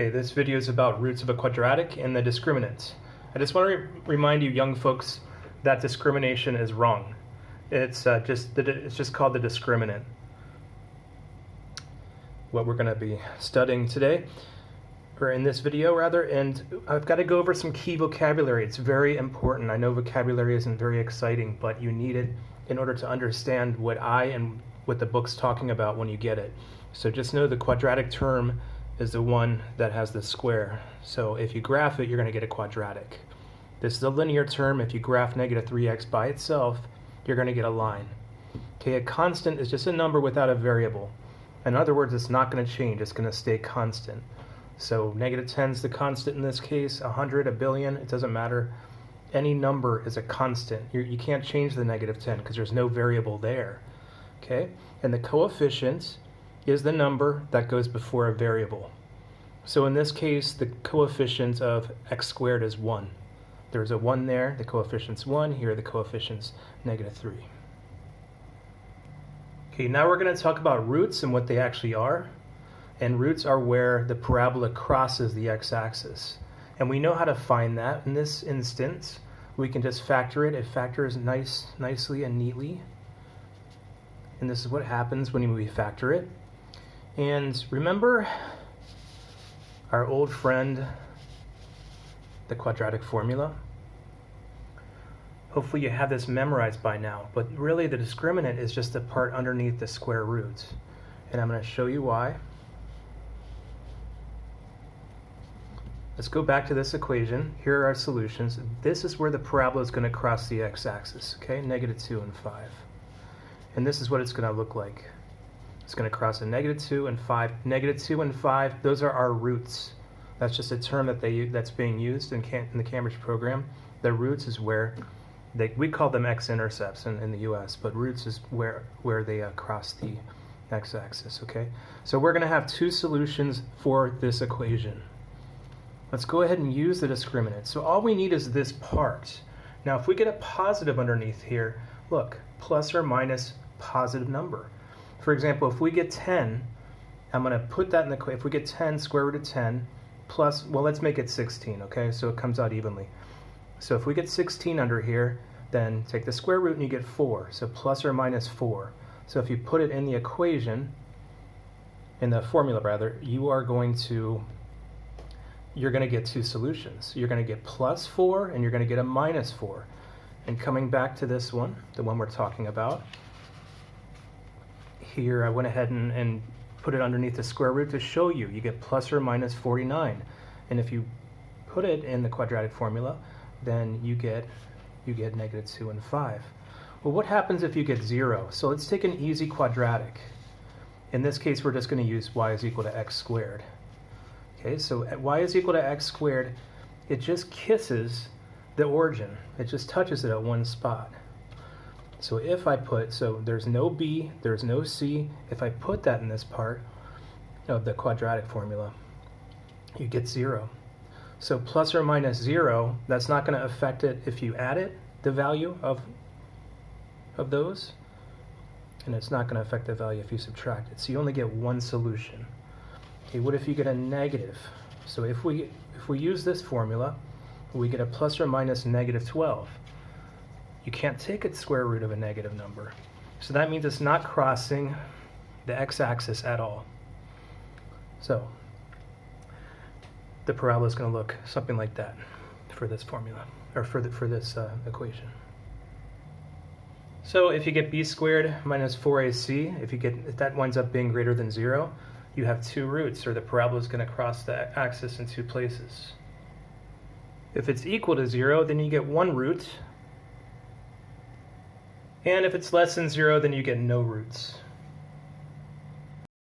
Okay, this video is about roots of a quadratic and the discriminant. I just want to remind you young folks that discrimination is wrong. It's just called the discriminant. What we're going to be studying today, or in this video rather, and I've got to go over some key vocabulary. It's very important. I know vocabulary isn't very exciting, but you need it in order to understand what what the book's talking about when you get it. So just know the quadratic term is the one that has the square. So if you graph it, you're going to get a quadratic. This is a linear term. If you graph negative 3x by itself, you're going to get a line. Okay, a constant is just a number without a variable. In other words, it's not going to change. It's going to stay constant. So negative 10 is the constant in this case, 100, a billion, it doesn't matter. Any number is a constant. You can't change the negative 10 because there's no variable there. Okay, and the coefficient is the number that goes before a variable. So in this case, the coefficient of x squared is 1. There's a 1 there, the coefficient's 1, here the coefficient's negative 3. Okay, now we're going to talk about roots and what they actually are. And roots are where the parabola crosses the x-axis. And we know how to find that. In this instance, we can just factor it. It factors nicely and neatly. And this is what happens when we factor it. And remember our old friend, the quadratic formula? Hopefully you have this memorized by now, but really the discriminant is just the part underneath the square root. And I'm going to show you why. Let's go back to this equation. Here are our solutions. This is where the parabola is going to cross the x-axis, okay? Negative 2 and 5. And this is what it's going to look like. It's going to cross a negative 2 and 5. Negative 2 and 5, those are our roots. That's just a term that's being used in the Cambridge program. The roots is where, we call them x-intercepts in the US, but roots is where they cross the x-axis, okay? So we're going to have two solutions for this equation. Let's go ahead and use the discriminant. So all we need is this part. Now if we get a positive underneath here, look, plus or minus positive number. For example, if we get 10, I'm going to put that in the equation. If we get 10, square root of 10, plus, well, let's make it 16, okay? So it comes out evenly. So if we get 16 under here, then take the square root and you get 4. So plus or minus 4. So if you put it in the equation, in the formula rather, you're going to get two solutions. You're going to get plus 4 and you're going to get a minus 4. And coming back to this one, the one we're talking about, here I went ahead and put it underneath the square root to show you. You get plus or minus 49. And if you put it in the quadratic formula, then you get negative 2 and 5. Well, what happens if you get 0? So let's take an easy quadratic. In this case, we're just going to use y is equal to x squared. Okay, so at y is equal to x squared, it just kisses the origin. It just touches it at one spot. So if I put, so there's no b, there's no c. If I put that in this part of the quadratic formula, you get 0. So plus or minus 0, that's not going to affect it if you add it, the value of those. And it's not going to affect the value if you subtract it. So you only get one solution. Okay, what if you get a negative? So if we use this formula, we get a plus or minus negative 12. You can't take a square root of a negative number. So that means it's not crossing the x-axis at all. So the parabola is going to look something like that for this formula, or for this equation. So if you get b squared minus 4ac, if that winds up being greater than 0, you have two roots, or the parabola is going to cross the axis in two places. If it's equal to 0, then you get one root. And if it's less than 0, then you get no roots.